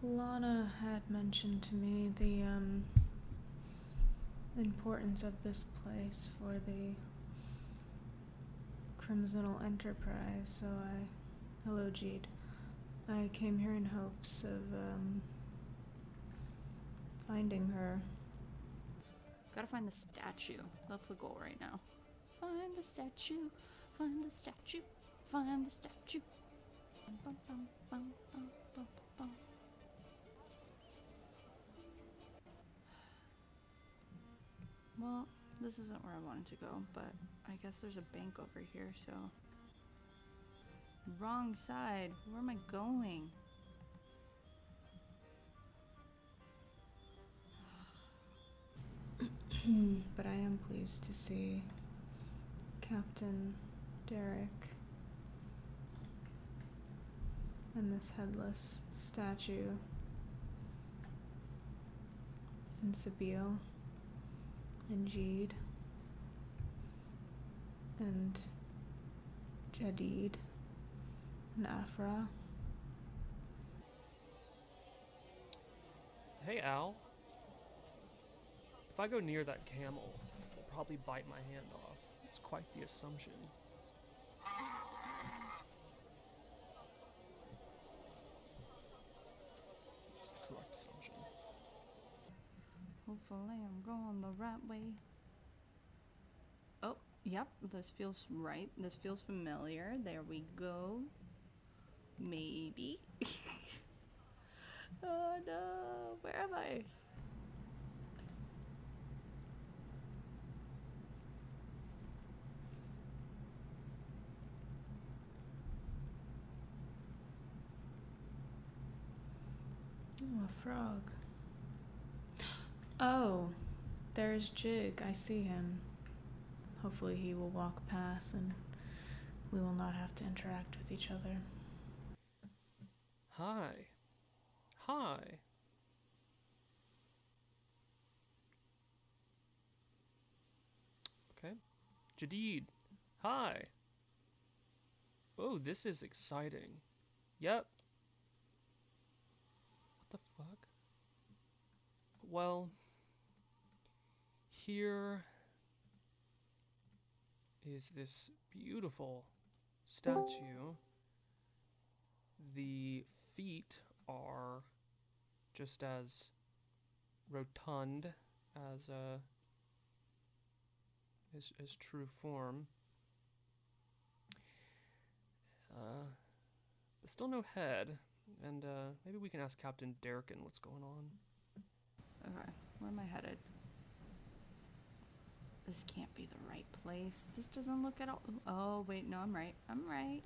Lana had mentioned to me the importance of this place for the Crimsonal Enterprise, so hello Jeed. I came here in hopes of finding her. Gotta find the statue. That's the goal right now. Find the statue, find the statue, find the statue. Bum, bum, bum, bum, bum, bum. Well, this isn't where I wanted to go, but I guess there's a bank over here, so... Wrong side. Where am I going? But I am pleased to see Captain Derek and this headless statue and Sabine and Jeed and Jadid and Afra. Hey, Al. If I go near that camel, it'll probably bite my hand off. It's quite the assumption. It's the correct assumption. Hopefully I'm going the right way. Oh, yep, this feels right. This feels familiar. There we go. Maybe. Oh no, where am I? Oh, a frog. Oh, there's Jig. I see him. Hopefully he will walk past and we will not have to interact with each other. Hi. Hi. Okay. Jadid. Hi. Oh, this is exciting. Yep. What the fuck? Well, here is this beautiful statue. The feet are just as rotund as true form. But still no head, and maybe we can ask Captain Derrick what's going on. Okay, where am I headed? This can't be the right place. This doesn't look at all. Oh, wait, no, I'm right. I'm right.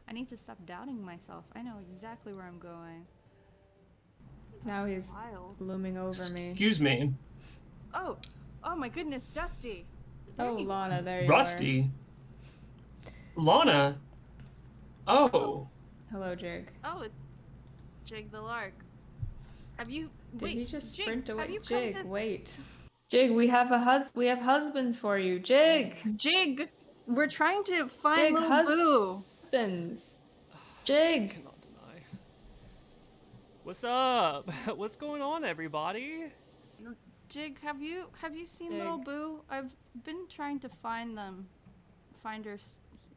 I need to stop doubting myself. I know exactly where I'm going. Now he's looming over me. Excuse me. Oh my goodness, Dusty. Oh, Lana, there you Rusty. Lana. Oh. Hello, Jig. Oh, it's Jig the Lark. Have you? Did wait, he just Jig, sprint away? have you Jig, come to... wait. Jig, we have husbands for you. Jig. Jig, we're trying to find Jig, Lil Boo. Husbands. Jig. I cannot deny. What's up? What's going on, everybody? Jig, have you seen Jig. Lil Boo? I've been trying to find her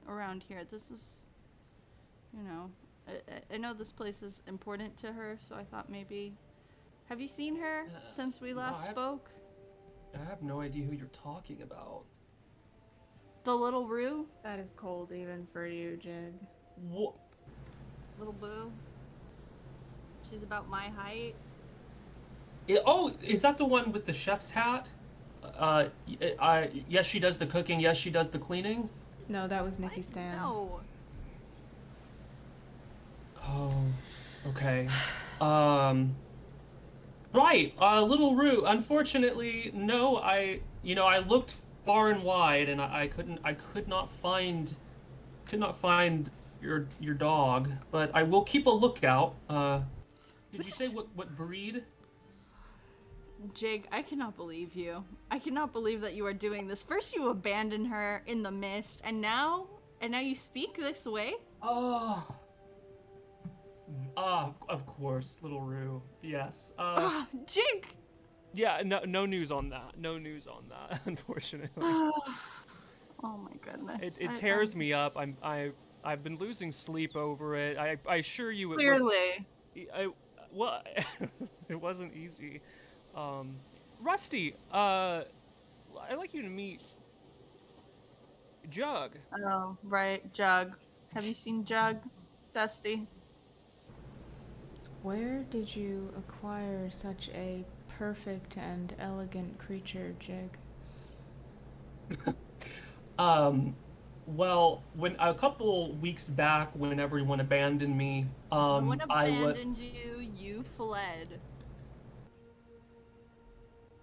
around here. This is, you know, I know this place is important to her, so I thought maybe. Have you seen her since we last spoke? I have no idea who you're talking about. The little Rue? That is cold even for you, Jig. What? Little Boo. She's about my height. Oh, is that the one with the chef's hat? Yes, she does the cooking. Yes, she does the cleaning. No, that was Nikki Stan. No. Oh, okay. Right, Little Rue. Unfortunately, no. I looked far and wide, and I could not find your dog. But I will keep a lookout. Did you say what breed? Jig, I cannot believe you. I cannot believe that you are doing this. First you abandoned her in the mist, and now you speak this way? Of course, little Rue. Yes. Ah, Jig! Yeah, no news on that. No news on that, unfortunately. Oh my goodness. It tears me up. I've been losing sleep over it. I assure you it was Clearly. well it wasn't easy. Rusty, I'd like you to meet Jug. Oh, right, Jug. Have you seen Jug, Dusty? Where did you acquire such a perfect and elegant creature, Jig? Well, when a couple weeks back, when everyone abandoned me, No one I would. abandoned you, you fled.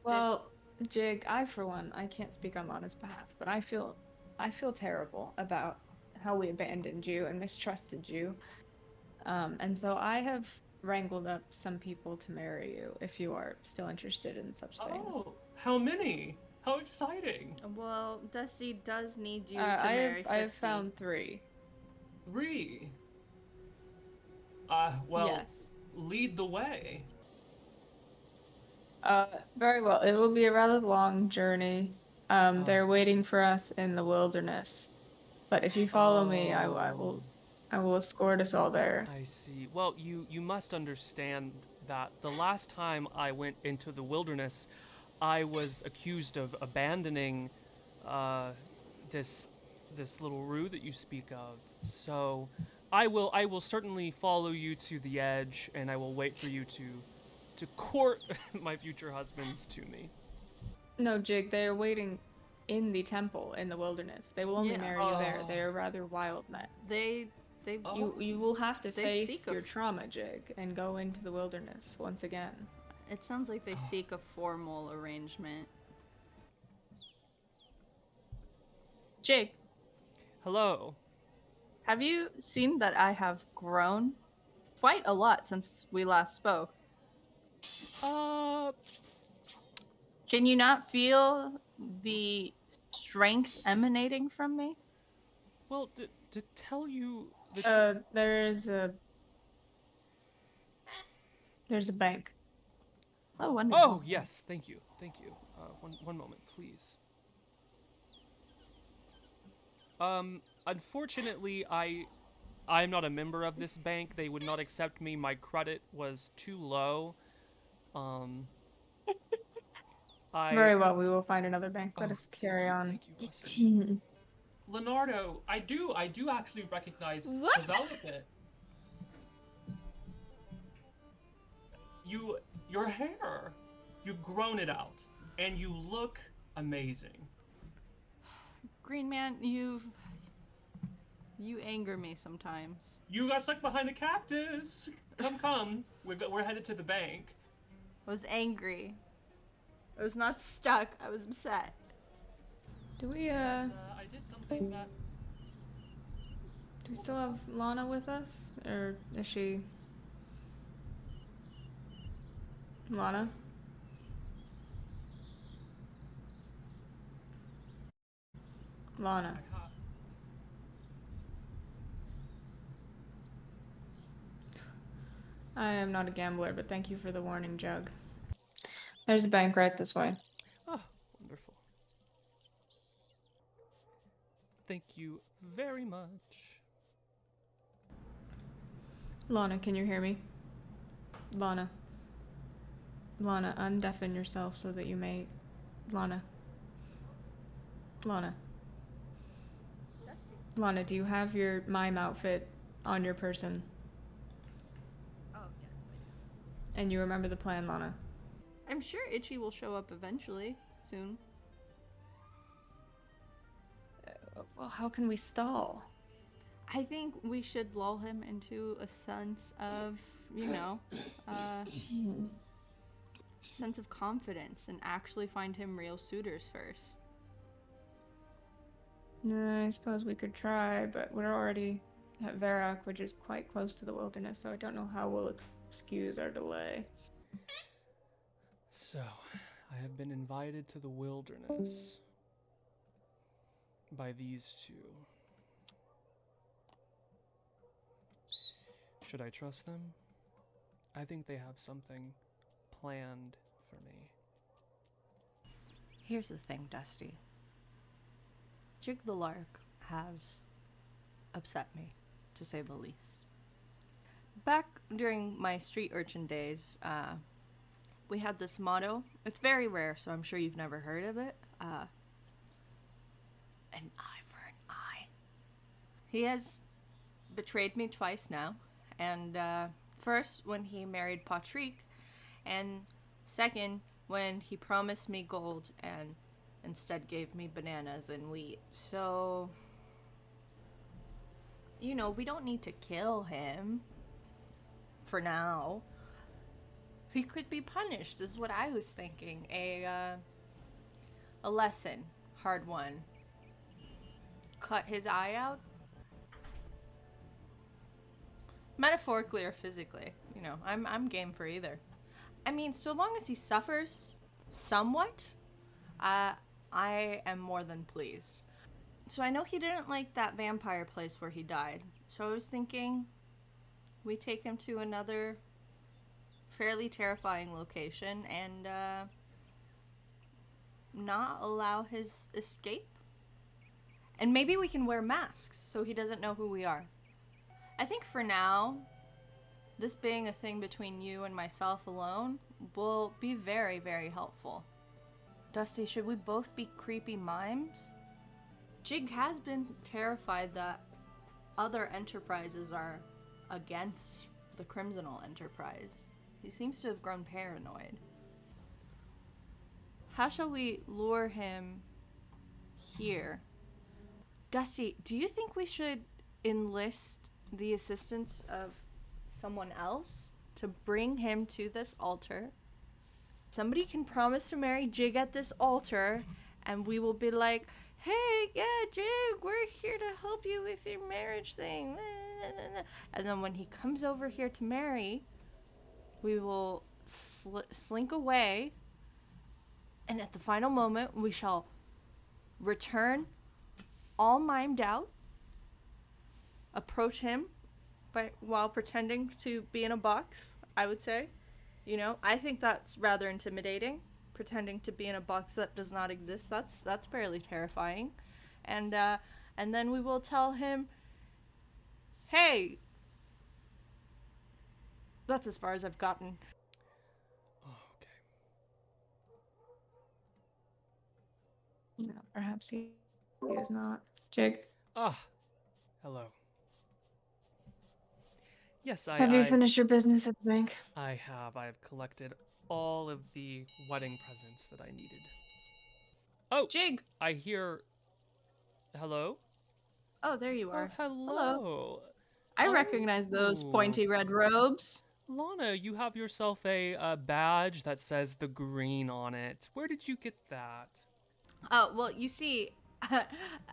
Well, Jig, I for one, I can't speak on Lana's behalf, but I feel terrible about how we abandoned you and mistrusted you. And so I have wrangled up some people to marry you if you are still interested in such things. Oh, how many? How exciting! Well, Dusty does need you to I marry have 50. found 3. Ree. Well, Yes. lead the way. Very well. It will be a rather long journey. Oh. They're waiting for us in the wilderness. But if you follow me, I will escort us all there. I see. Well, you must understand that the last time I went into the wilderness, I was accused of abandoning this little Rue that you speak of. So I will certainly follow you to the edge, and I will wait for you to court my future husbands to me. No, Jig, they are waiting in the temple in the wilderness. They will only Yeah. marry you there. They are rather wild men. They Oh. You will have to They face seek a your trauma, Jig, and go into the wilderness once again. It sounds like they seek a formal arrangement. Jake, Hello. have you seen that I have grown quite a lot since we last spoke? Uh, Can you not feel the strength emanating from me? well, to tell you the There's a bank. Oh, wonderful. Oh, yes, thank you. Thank you. One moment, please. Unfortunately, I'm not a member of this bank. They would not accept me. My credit was too low. I Very well, we will find another bank. Let Oh, us carry on. Thank you, Rusty. Leonardo, I do actually recognize What? development. Your hair, you've grown it out, and you look amazing. Green Man, you anger me sometimes. You got stuck behind a cactus. Come. We're headed to the bank. I was angry. I was not stuck. I was upset. Do we I did something that. do we still have Lana with us? Or is she Lana? Lana. I am not a gambler, but thank you for the warning, Jug. There's a bank right this way. Oh, wonderful. Thank you very much. Lana, can you hear me? Lana. Lana, undeafen yourself so that you may... Lana. Lana. Lana, do you have your mime outfit on your person? Oh, yes. And you remember the plan, Lana? I'm sure Itchy will show up eventually, soon. Well, how can we stall? I think we should lull him into a sense of, sense of confidence and actually find him real suitors first. I suppose we could try, but we're already at Varrock, which is quite close to the wilderness, so I don't know how we'll excuse our delay. So, I have been invited to the wilderness by these two. Should I trust them? I think they have something planned for me. Here's the thing, Dusty. Jig the Lark has upset me, to say the least. Back during my street urchin days, we had this motto. It's very rare, so I'm sure you've never heard of it. An eye for an eye. He has betrayed me twice now. And first, when he married Patrick, and second, when he promised me gold and instead gave me bananas and wheat. So, you know, we don't need to kill him for now. He could be punished, is what I was thinking. A lesson, hard one. Cut his eye out. Metaphorically or physically, you know, I'm game for either. I mean, so long as he suffers somewhat, I am more than pleased. So I know he didn't like that vampire place where he died. So I was thinking we take him to another fairly terrifying location and not allow his escape. And maybe we can wear masks so he doesn't know who we are. I think for now, this being a thing between you and myself alone will be very, very helpful. Dusty, should we both be creepy mimes? Jig has been terrified that other enterprises are against the Crimsonal Enterprise. He seems to have grown paranoid. How shall we lure him here? Dusty, do you think we should enlist the assistance of someone else to bring him to this altar? Somebody can promise to marry Jig at this altar, and we will be like, hey, yeah, Jig, we're here to help you with your marriage thing. And then when he comes over here to marry, we will slink away, and at the final moment, we shall return all mimed out, approach him while pretending to be in a box, I would say. You know, I think that's rather intimidating. Pretending to be in a box that does not exist, that's fairly terrifying. And then we will tell him, hey, that's as far as I've gotten. Oh, okay. You know, perhaps he is not. Jig, Ah, hello. Yes, have you finished your business at the bank? I have. I have collected all of the wedding presents that I needed. Oh, Jig! I hear. Hello? Oh, there you are. Oh, hello. I recognize those pointy red robes. Lana, you have yourself a badge that says the green on it. Where did you get that? Oh, well, you see,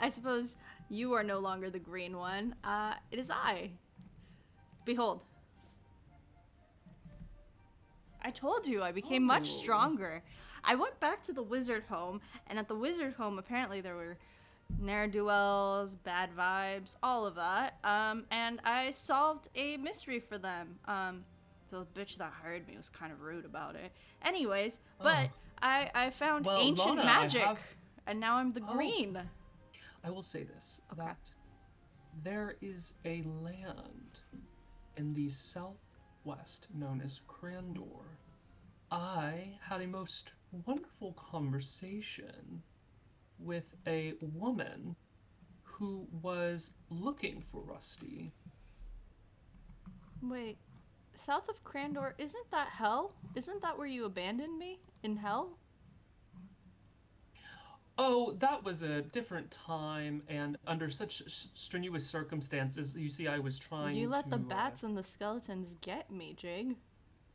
I suppose you are no longer the green one. It is I. Behold. I told you I became much stronger. I went back to the wizard home, and at the wizard home, apparently there were ne'er-do-wells, bad vibes, all of that. And I solved a mystery for them. The bitch that hired me was kind of rude about it. Anyways, but I found ancient Lana, magic, and now I'm the green. I will say this, Okay. that there is a land in the southwest known as Crandor. I had a most wonderful conversation with a woman who was looking for Rusty. Wait, south of Crandor, isn't that hell? Isn't that where you abandoned me? In hell? Oh, that was a different time, and under such strenuous circumstances, you see, I was trying to... You let the bats and the skeletons get me, Jig.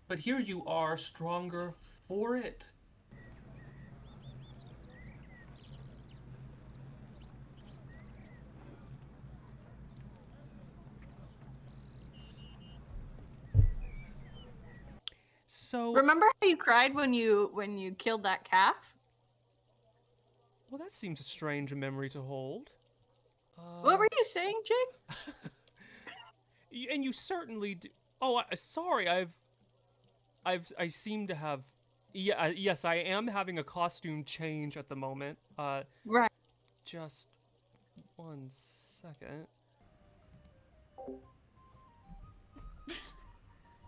But here you are, stronger for it. So, Remember how you cried when you killed that calf? well, that seems a strange memory to hold. What were you saying, Jig? And you certainly do. Oh, sorry, I've I seem to have. Yeah, yes, I am having a costume change at the moment. Right. Just 1 second.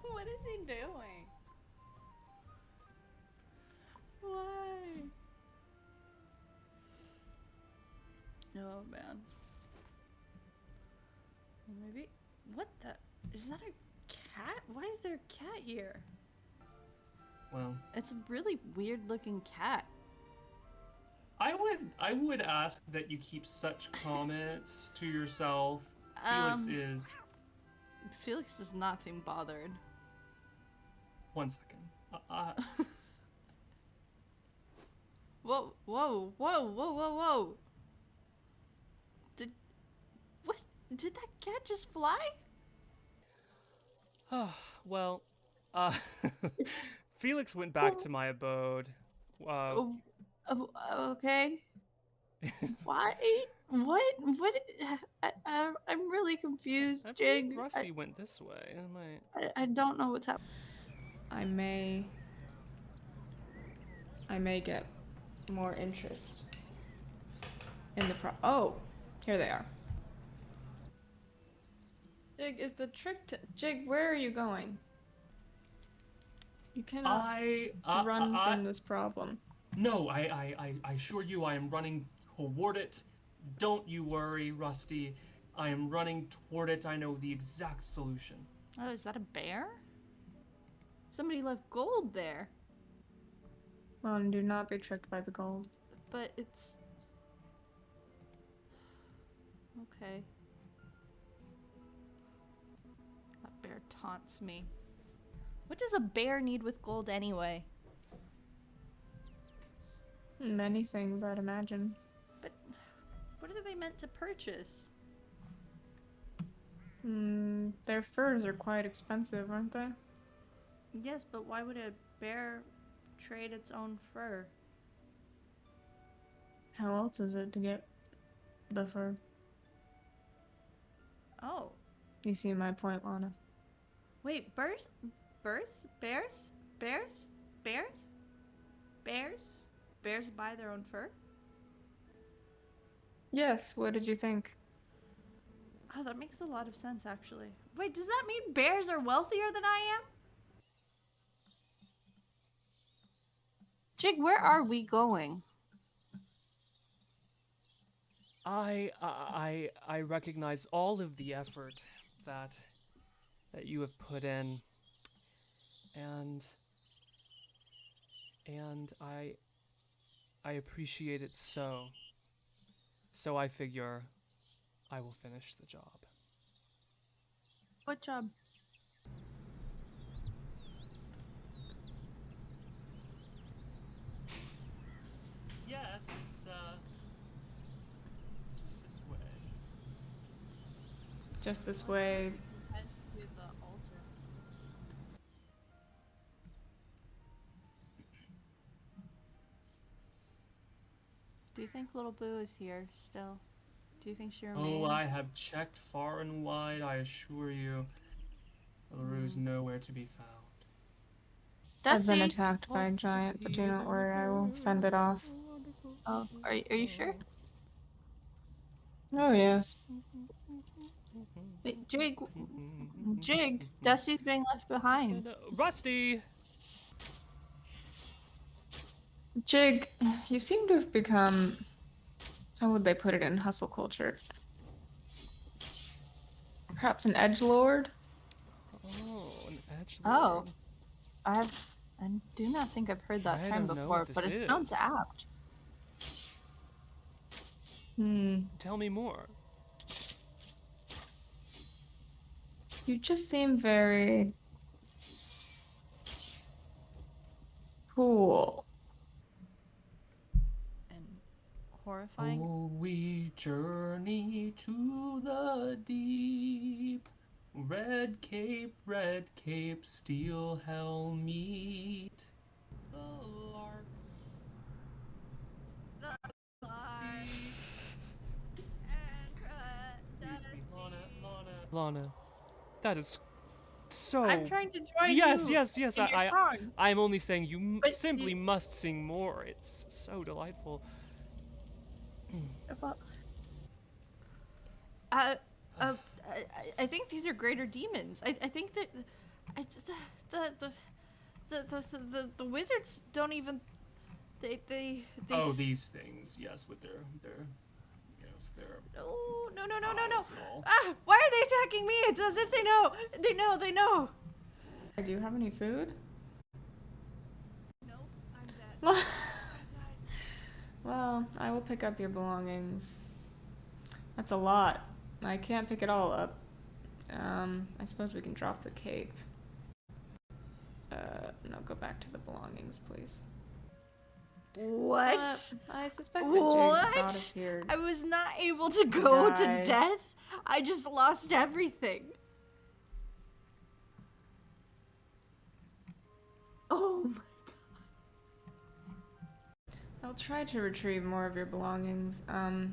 What is he doing? Why? Oh man. Maybe. What the? Is that a cat? Why is there a cat here? Well, It's a really weird looking cat. I would ask that you keep such comments to yourself. Felix is. Felix does not seem bothered. 1 second. Whoa, whoa, whoa, whoa, whoa, whoa. What? Did that cat just fly? Well, uh, Felix went back to my abode. Oh, okay. Why? What? What? I'm really confused, I Jig. believe Rusty went this way. I don't know what's happening. I may get more interest in the oh, here they are. Jig, is the trick to Jig, where are you going? You cannot run from this problem. No, I assure you I am running toward it. Don't you worry, Rusty. I am running toward it. I know the exact solution. Oh, is that a bear? Somebody left gold there. Lon, do not be tricked by the gold. But it's... Okay. That bear taunts me. What does a bear need with gold anyway? Many things, I'd imagine. But what are they meant to purchase? Their furs are quite expensive, aren't they? Yes, but why would a bear trade its own fur? How else is it to get the fur? Oh. You see my point, Lana? Wait, bears? Bears? Bears? Bears? Bears? Bears? Bears buy their own fur? Yes, what did you think? Oh, that makes a lot of sense, actually. Wait, does that mean bears are wealthier than I am? Jig, where are we going? I recognize all of the effort that you have put in, and I appreciate it so. So I figure I will finish the job. What job? Yes, it's just this way. Just this way. Do you think Lil Boo is here still? Do you think she remains? Oh, I have checked far and wide, I assure you. LaRue's nowhere to be found. I've been Dusty? attacked by a giant, but do not worry, I will fend it off. Oh, are you sure? Oh, yes. Wait, Jig, Dusty's being left behind. Rusty! Jig, you seem to have become... How would they put it in Hustleculture? Perhaps an edgelord? Oh, an edgelord. Oh. I do not think I've heard that I term don't know before, what but this it sounds is. apt. Tell me more. You just seem very... cool. And horrifying. Oh, we journey to the deep. Red cape, steel helm meet. The lark. Lana, that is So I'm trying to join yes, you. yes, yes. in your song. I'm only saying you But simply you- must sing more. It's so delightful. Well, Uh, uh, I think these are greater demons. I think that I just the wizards don't even they Oh, these things, yes, with their yes, their no. eyes and all. Ah, why are they attacking me? It's as if they know. They know. do you have any food? Nope, I'm dead. Well, I will pick up your belongings. That's a lot. I can't pick it all up. I suppose we can drop the cape. No, go back to the belongings, please. What? I suspect that Jig brought What? us here. I was not able to go to die. death. I just lost everything. Oh my I'll try to retrieve more of your belongings. I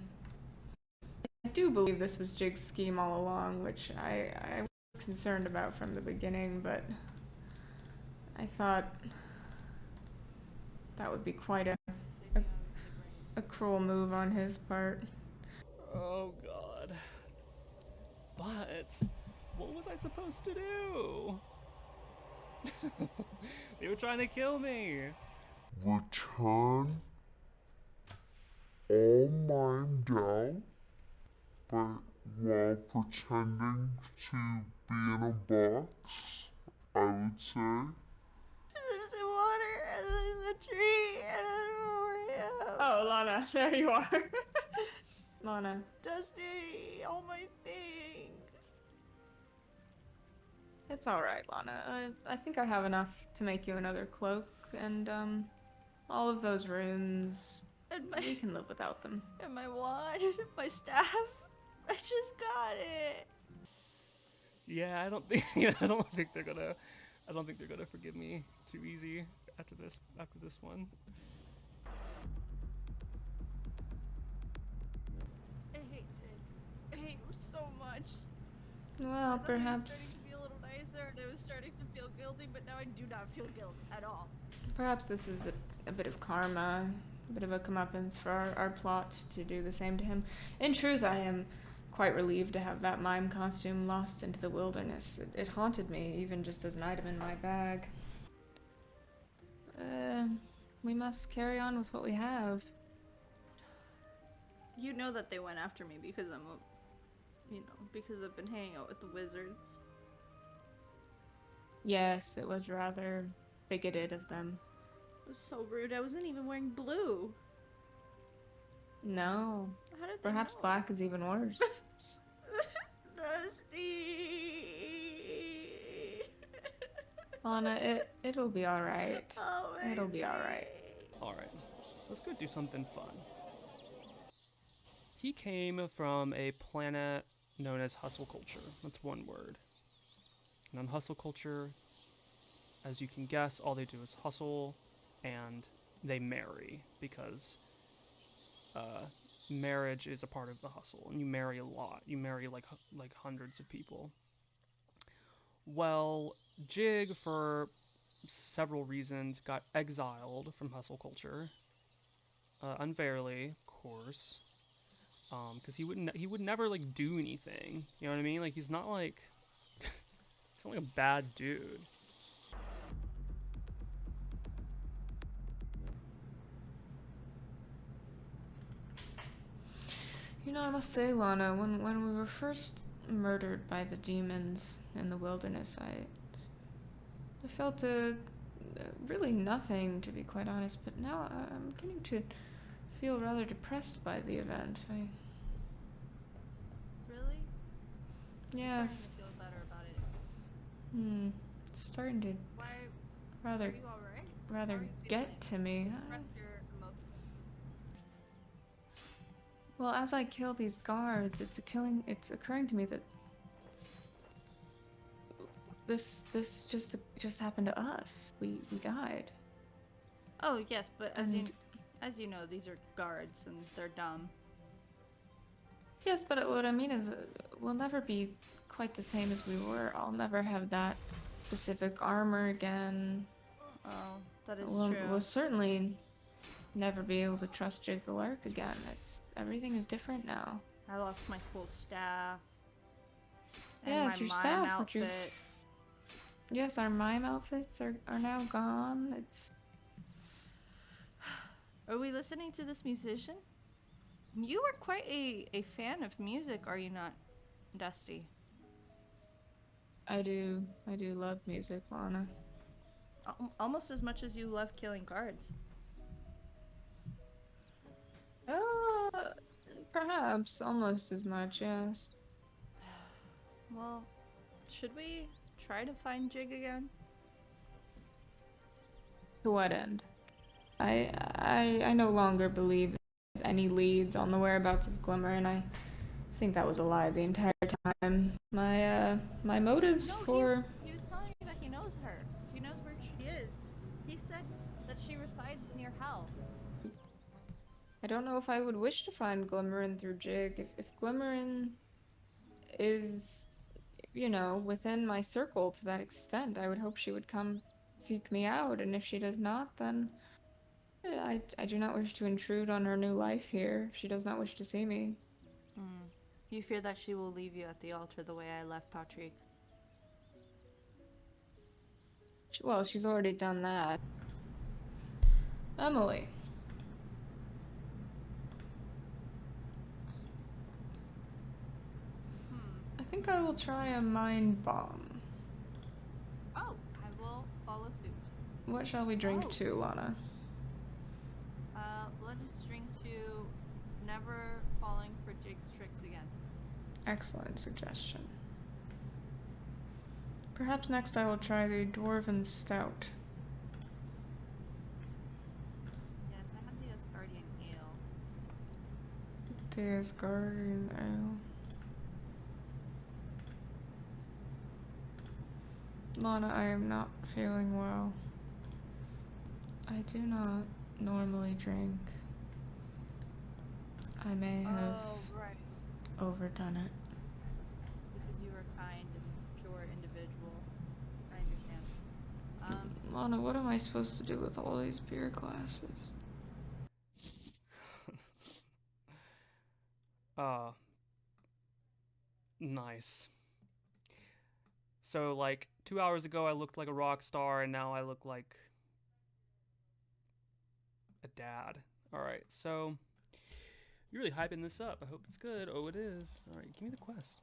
do believe this was Jig's scheme all along, which I was concerned about from the beginning, but I thought that would be quite a cruel move on his part. Oh God. But what was I supposed to do? They were trying to kill me. Return all mine down, but while pretending to be in a box, I would say. There's water, and there's a tree, and I don't know where I am. Oh, Lana, there you are. Lana. Dusty, all my things. It's alright, Lana. I think I have enough to make you another cloak, and, all of those runes, And we can live without them. my wand, my staff. I just got it. Yeah, I don't think they're gonna forgive me too easy after this one. I hate you so much. I Well, thought I was perhaps starting to feel a little nicer, and I was starting to feel guilty, but now I do not feel guilt at all. perhaps this is a bit of karma, a bit of a comeuppance for our plot to do the same to him. In truth, I am quite relieved to have that mime costume lost into the wilderness. It haunted me, even just as an item in my bag. We must carry on with what we have. You know that they went after me because because I've been hanging out with the wizards. Yes, it was rather bigoted of them. It was so rude. I wasn't even wearing blue. No, How did they perhaps know? black is even worse. Dusty. Lana, it'll be alright. Oh, It'll be alright. Alright, let's go do something fun. He came from a planet known as Hustleculture. That's one word. And on Hustleculture, as you can guess, all they do is hustle and they marry because marriage is a part of the hustle, and you marry a lot. You marry like hundreds of people. Well, Jig, for several reasons, got exiled from Hustleculture. Unfairly, of course, because he would never like do anything. You know what I mean? Like he's not like he's not like a bad dude. You know, I must say, Lana, when we were first murdered by the demons in the wilderness, I felt really nothing, to be quite honest. But now I'm beginning to feel rather depressed by the event. Really? Yes. I'm starting to feel better about it. It's starting to Why? rather Are you alright? rather How are you get feeling? to me. Express your emotions. Well, as I kill these guards, it's occurring to me that this just happened to us. We died. Oh yes, but And as you know, these are guards and they're dumb. Yes, but what I mean is, we'll never be quite the same as we were. I'll never have that specific armor again. Oh, that is We'll, true. we'll certainly never be able to trust Jig the Lark again. Everything is different now. I lost my cool staff. And Yes, my your mime staff, which you... outfit. Yes, our mime outfits are now gone. Are we listening to this musician? You are quite a fan of music, are you not, Dusty? I do love music, Lana. Almost as much as you love killing guards. Perhaps almost as much, yes. Well, should we try to find Jig again? To what end? I no longer believe there's any leads on the whereabouts of Glimmerin. I think that was a lie the entire time. My motives for... He was telling me that he knows her. He knows where she is. He said that she resides near hell. I don't know if I would wish to find Glimmerin through Jig. If Glimmerin is, you know, within my circle to that extent, I would hope she would come seek me out, and if she does not, then I do not wish to intrude on her new life here if she does not wish to see me. You fear that she will leave you at the altar the way I left Patrick. Well, she's already done that. Emily. I think I will try a mind bomb. Oh, I will follow suit. What shall we drink to, Lana? Let us drink to never falling for Jig's tricks again. Excellent suggestion. Perhaps next I will try the Dwarven Stout. Yes, I have the Asgardian Ale. The Asgardian Ale. Lana, I am not feeling well. I do not normally drink. I may have overdone it. Because you are a kind and pure individual. I understand. Lana, what am I supposed to do with all these beer glasses? Nice. So, like, 2 hours ago I looked like a rock star, and now I look like a dad. Alright, so you're really hyping this up. I hope it's good. Oh, it is. Alright, give me the quest.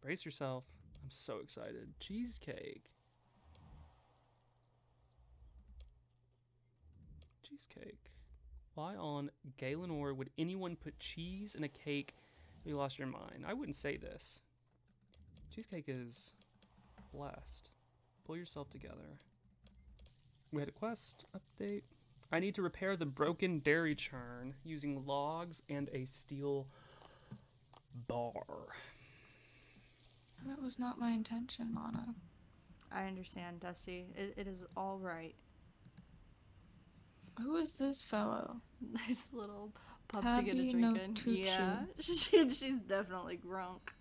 Brace yourself. I'm so excited. Cheesecake. Cheesecake. Why on Galenor would anyone put cheese in a cake if you lost your mind? I wouldn't say this. Cheesecake is blessed. Pull yourself together. We had a quest update. I need to repair the broken dairy churn using logs and a steel bar. That was not my intention, Lana. I understand, Dusty. It is all right. Who is this fellow? Nice little pub to Tabby get a no drink in. Tucci. Yeah, she's definitely drunk.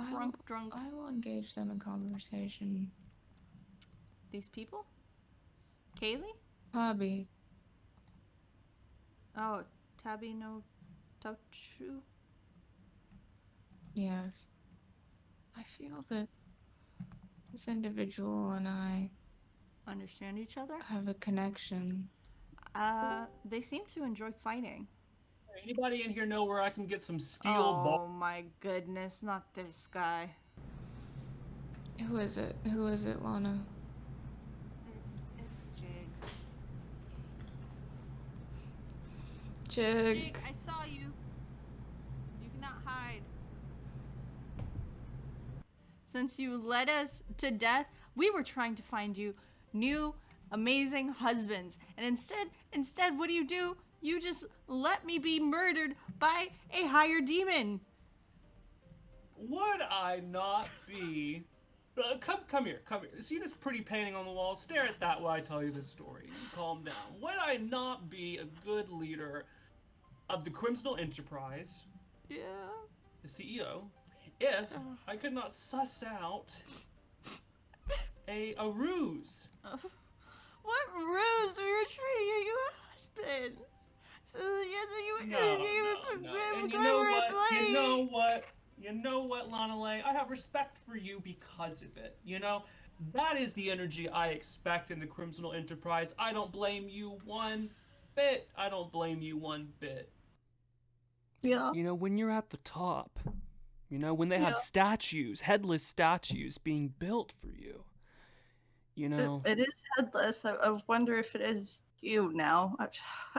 Drunk. I will engage them in conversation. These people? Kaylee? Hobby. Oh, Tabby no Touchu? Yes. I feel that this individual and I Understand each other? have a connection. They seem to enjoy fighting. Anybody in here know where I can get some steel Oh my goodness, not this guy. Who is it? Who is it, Lana? It's Jig. Jig. Jig, I saw you. You cannot hide. Since you led us to death, we were trying to find you new, amazing husbands. And instead, what do? You just let me be murdered by a higher demon. Would I not be? Come here. See this pretty painting on the wall? Stare at that while I tell you this story. Calm down. Would I not be a good leader of the criminal enterprise Yeah. the CEO, if I could not suss out a ruse. What ruse? We were trying to get you a husband. So you were gonna give it No. to And you know Glimmerin what? Blade. You know what, Lana Ley? I have respect for you because of it. You know, that is the energy I expect in the Crimsonal Enterprise. I don't blame you one bit. I don't blame you one bit. Yeah. You know, when you're at the top, you know, when they have Yeah. statues, headless statues being built for you, you know. It is headless. I wonder if it is you now. I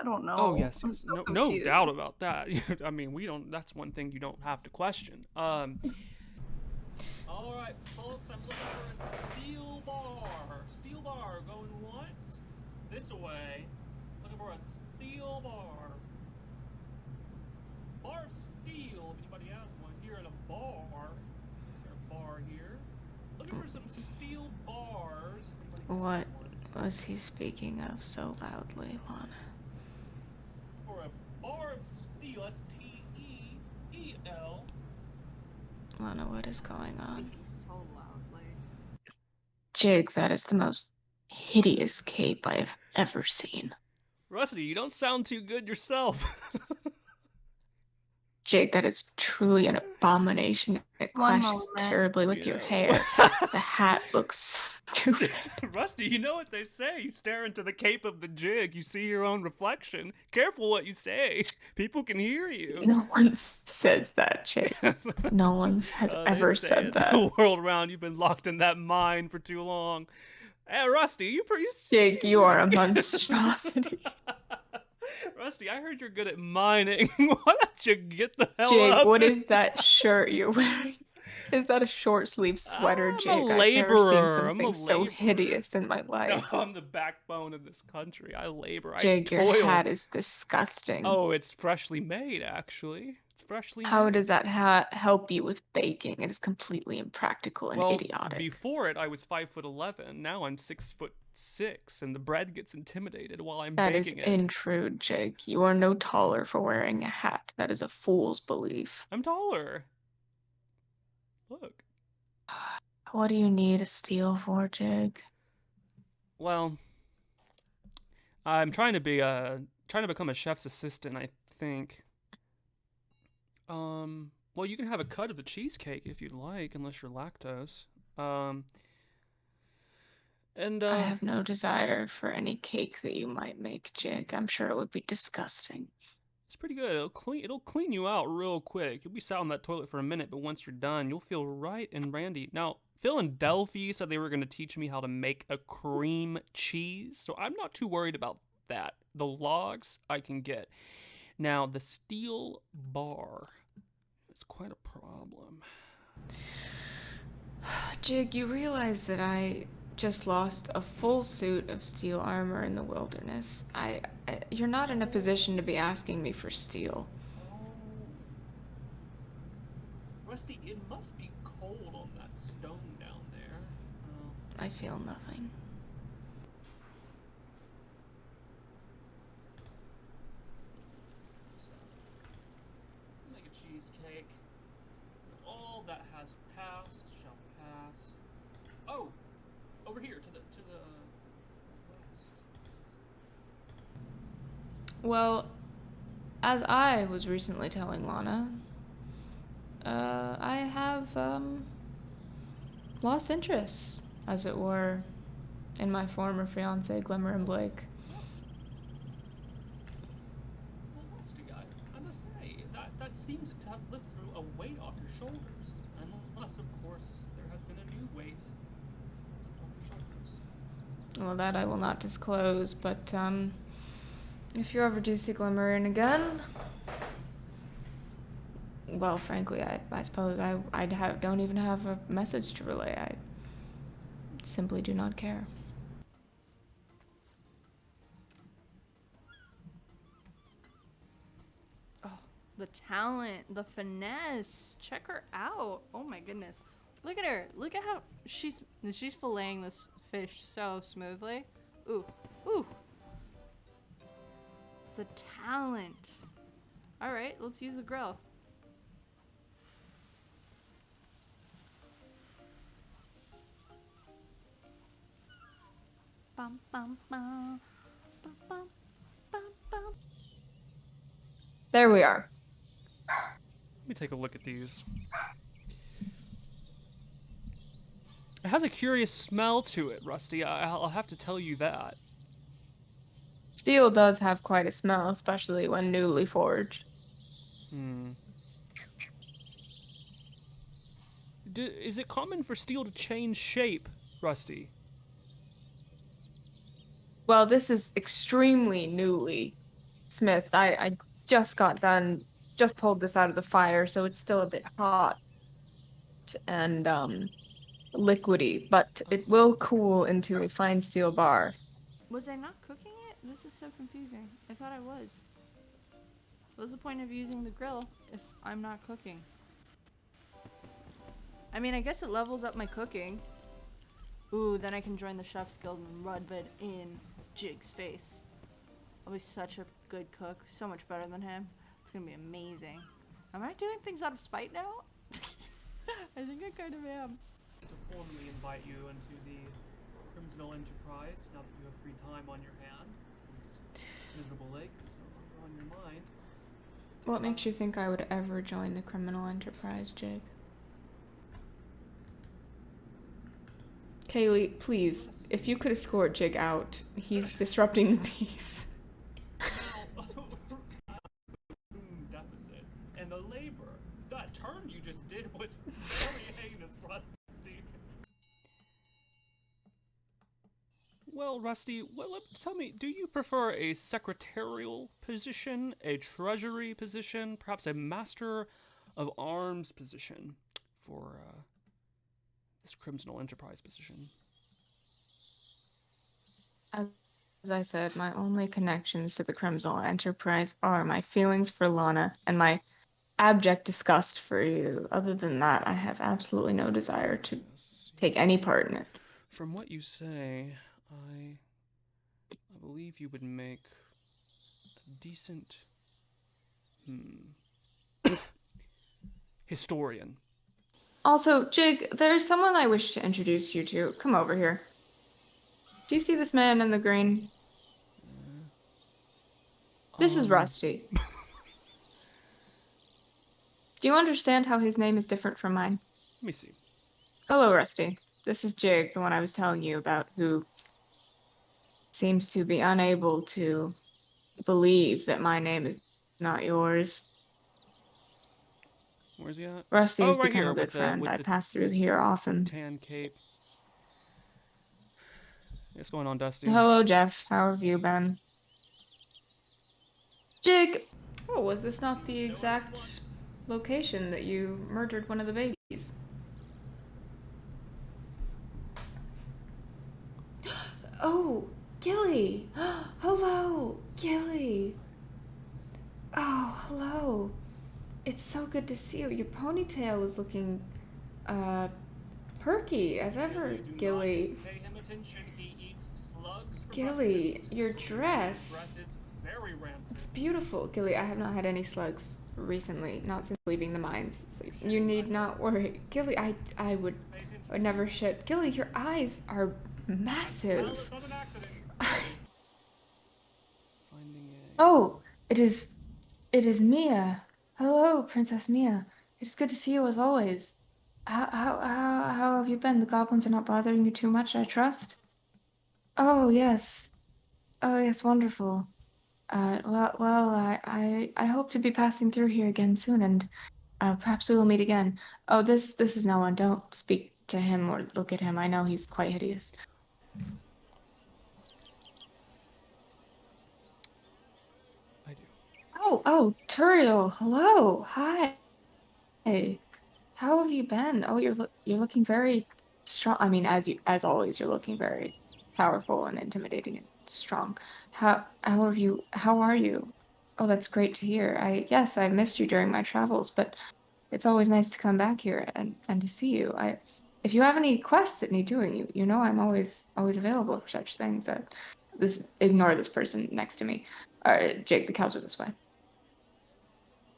don't know. Oh yes, I'm yes, so no confused. doubt about that. I mean, we don't. That's one thing you don't have to question. All right, folks, I'm looking for a steel bar. Steel bar going once. This way. Looking for a steel bar. Bar of steel, if anybody has one. Here in a bar. A bar here. Looking for some steel bars. What was he speaking of so loudly, Lana? For a bar of steel, S-T-E-E-L. Lana, what is going on? So loudly. Jig, that is the most hideous cape I have ever seen. Rusty, you don't sound too good yourself. Jig, that is truly an abomination. It One clashes moment. terribly with your hair. The hat looks stupid. Rusty, you know what they say. You stare into the cape of the jig, you see your own reflection. Careful what you say. People can hear you. No one says that, Jig. No one has They ever say said it. that. The world around, you've been locked in that mind for too long. Hey, Rusty, you pretty... Jig, you are a monstrosity. Rusty, I heard you're good at mining. Why don't you get the hell Jig, up? what is that shirt you're wearing? Is that a short sleeve sweater, I'm a Jig? I've never laborer. seen I'm a something so laborer. hideous in my life. No, I'm the backbone of this country. I labor. Jig, I toil. your hat is disgusting. Oh, it's freshly made, actually. It's freshly How made. does that hat help you with baking? It is completely impractical and Well, idiotic. before it, I was 5'11". Now I'm 6'6", and the bread gets intimidated while I'm That is baking it. untrue, Jig. You are no taller for wearing a hat. That is a fool's belief. I'm taller. Look. What do you need a steel for, Jig? Well, I'm trying to become a chef's assistant, I think. Well, you can have a cut of the cheesecake if you'd like, unless you're lactose. And I have no desire for any cake that you might make, Jig. I'm sure it would be disgusting. it's pretty good. It'll clean you out real quick. You'll be sat on that toilet for a minute, but once you're done, you'll feel right and randy. Now, Phil and Delphi said they were going to teach me how to make a cream cheese, so I'm not too worried about that. The logs I can get. Now, the steel bar, it's quite a problem. Jig, you realize that I just lost a full suit of steel armor in the wilderness. You're not in a position to be asking me for steel. Oh. Rusty, it must be cold on that stone down there. I feel nothing. Make a cheesecake. All that has passed shall pass. Oh, over here to the west. Well, as I was recently telling Lana, I have lost interest, as it were, in my former fiancée, Glimmerin Blake. Well, Rusty, I must say that seems to have lifted a weight off your shoulders, unless, of course, there has been a new weight on your shoulders. Well, that I will not disclose, but if you ever do see Glimmerin again, well, frankly, I suppose I don't even have a message to relay. I simply do not care. The talent, the finesse. Check her out. Oh my goodness. Look at her. Look at how she's filleting this fish so smoothly. Ooh. Ooh. The talent. All right, let's use the grill. Bum, bum, bum, bum, bum, bum, bum. There we are. Let me take a look at these. It has a curious smell to it, Rusty. I'll have to tell you that. Steel does have quite a smell, especially when newly forged. Hmm. Is it common for steel to change shape, Rusty? Well, this is extremely newly Smith. I just got done, just pulled this out of the fire, so it's still a bit hot and liquidy, but it will cool into a fine steel bar. Was I not cooking it? This is so confusing. I thought I was. What's the point of using the grill if I'm not cooking? I mean, I guess it levels up my cooking. Ooh, then I can join the Chef's Guild and rub it in Jig's face. I'll be such a good cook. So much better than him. It's gonna be amazing. Am I doing things out of spite now? I think I kind of am. To formally invite you into the Criminal Enterprise now that you have free time on your hand, since Miserable Lake is no longer on your mind. What makes you think I would ever join the criminal enterprise, Jig? Kaylee, please, if you could escort Jig out, he's disrupting the peace. Now, food deficit and the labor. That turn you just did was very heinous, Rusty. Well, Rusty, tell me, do you prefer a secretarial position, a treasury position, perhaps a master of arms position for this criminal enterprise position? As I said, my only connections to the criminal enterprise are my feelings for Lana and my abject disgust for you. Other than that, I have absolutely no desire to take any part in it. From what you say, I believe you would make a decent historian. Also, Jig, there's someone I wish to introduce you to. Come over here. Do you see this man in the green? This is Rusty. Do you understand how his name is different from mine? Let me see. Hello, Rusty. This is Jig, the one I was telling you about, who seems to be unable to believe that my name is not yours. Where's he at? Rusty has right become here a good with friend. I the pass through here often. tan cape. What's going on, Dusty? Hello, Jeff. How have you been? Jig! Oh, was this not the exact location that you murdered one of the babies? Oh, Gilly! Hello, Gilly! Oh, hello. It's so good to see you. Your ponytail is looking, perky as ever, Gilly. Pay him attention. He eats slugs for Gilly, breakfast. your His dress. breath is very rancid. It's beautiful. Gilly, I have not had any slugs recently, not since leaving the mines, so you need not worry. Gilly, I would never shit. Gilly, your eyes are Well, massive. it's not an accident. Finding a... Oh, it is Mia. Hello, Princess Mia. It is good to see you as always. How have you been? The goblins are not bothering you too much, I trust? Oh, yes. Oh, yes, wonderful. I hope to be passing through here again soon, and perhaps we will meet again. Oh, this is no one. Don't speak to him or look at him. I know he's quite hideous. I do. Oh, Turiel. Hello. Hi. How have you been? Oh, you're looking very strong. I mean, as always, you're looking very powerful and intimidating and strong. How are you? Oh, that's great to hear. Yes, I missed you during my travels, but it's always nice to come back here and to see you. If you have any quests that need doing, you know I'm always available for such things. Ignore this person next to me. All right, Jake, the cows are this way.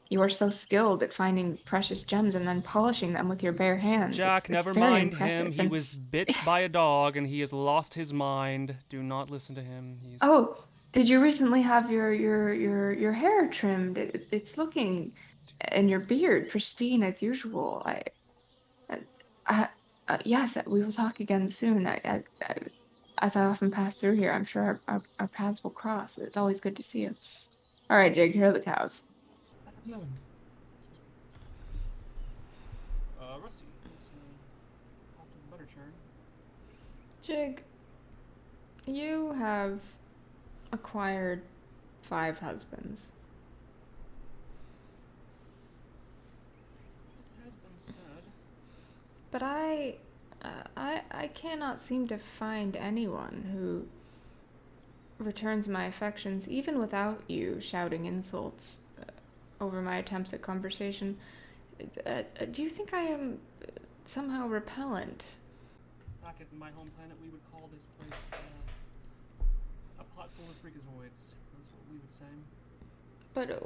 You are so skilled at finding precious gems and then polishing them with your bare hands. Jack, It's never very mind impressive. him. He And was bit by a dog and he has lost his mind. Do not listen to him. He's oh, did you recently have your hair trimmed? It's looking, and your beard pristine as usual. Uh, yes, we will talk again soon. As I often pass through here, I'm sure our paths will cross. It's always good to see you. All right, Jake, here are the cows. Rusty, it's off to the butter churn. Jig, you have acquired 5 husbands. It has been said. But I cannot seem to find anyone who returns my affections, even without you shouting insults over my attempts at conversation. Do you think I am somehow repellent? Back at my home planet, we would call this place a pot full of freakazoids. That's what we would say. But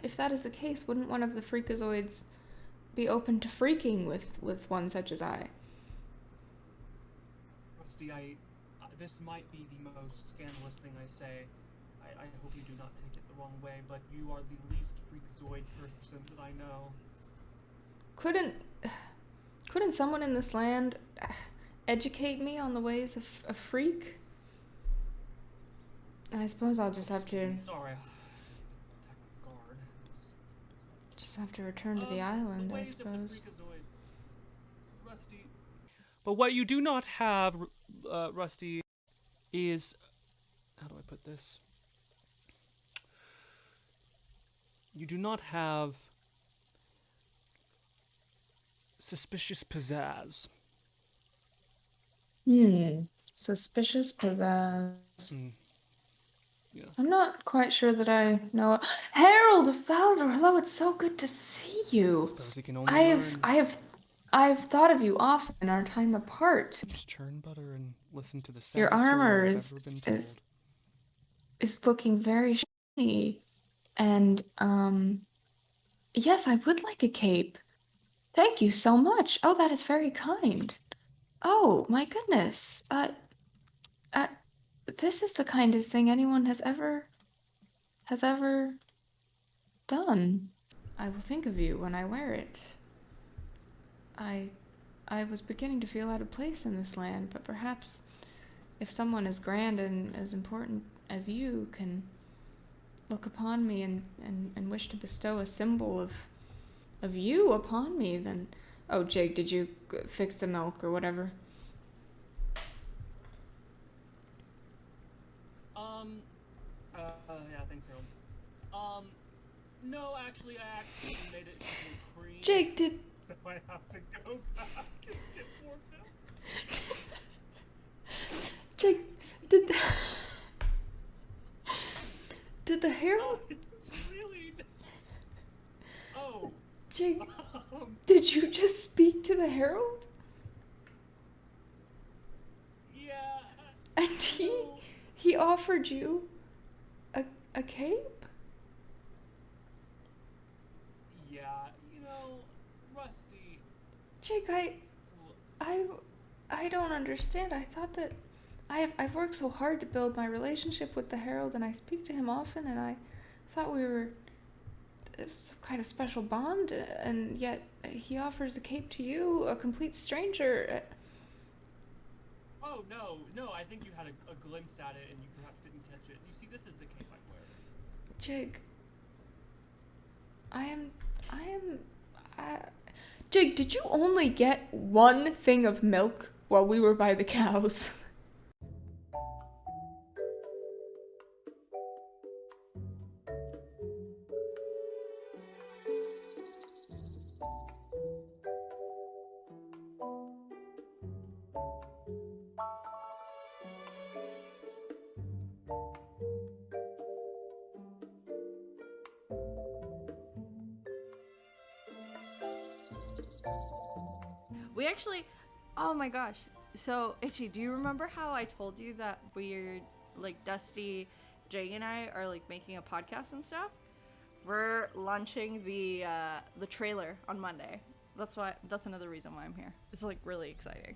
if that is the case, wouldn't one of the freakazoids be open to freaking with one such as I? Rusty, this might be the most scandalous thing I say. I hope you do not take it the wrong way, but you are the least freakazoid person that I know. Couldn't someone in this land educate me on the ways of a freak? I suppose I'll just have to Sorry. Guard. just have to return to the island, I suppose. The freakazoid. Rusty. But what you do not have, Rusty, is... How do I put this? You do not have suspicious pizzazz. Suspicious pizzazz. Yes. I'm not quite sure that I know. Harold of Baldur, hello, it's so good to see I you. suppose he can only learn. I've thought of you often in our time apart. Just churn butter and listen to the saddest Your armor story I've ever been told. is looking very shiny. And yes, I would like a cape. Thank you so much. Oh, that is very kind. Oh, my goodness. This is the kindest thing anyone has ever done. I will think of you when I wear it. I was beginning to feel out of place in this land, but perhaps if someone as grand and as important as you can look upon me and wish to bestow a symbol of you upon me, then... Oh, Jake, did you fix the milk or whatever? Yeah, thanks, Harold. No, actually, I actually made it into cream. Jake, did... So I have to go back and get more milk. Jake, did the Harold... It's really... Oh. Jake, did you just speak to the Herald? Yeah. And he offered you a cape? Yeah, Rusty. Jake, I don't understand. I thought that I've worked so hard to build my relationship with the Herald, and I speak to him often, and I thought we were some kind of special bond, and yet he offers a cape to you, a complete stranger. Oh, no, I think you had a glimpse at it and you perhaps didn't catch it. You see, this is the cape I wear. Jake, Jake, did you only get one thing of milk while we were by the cows? We actually, oh my gosh. So, Itchy, do you remember how I told you that we're, like, Dusty, Jay, and I are, like, making a podcast and stuff? We're launching the trailer on Monday. That's another reason why I'm here. It's like really exciting.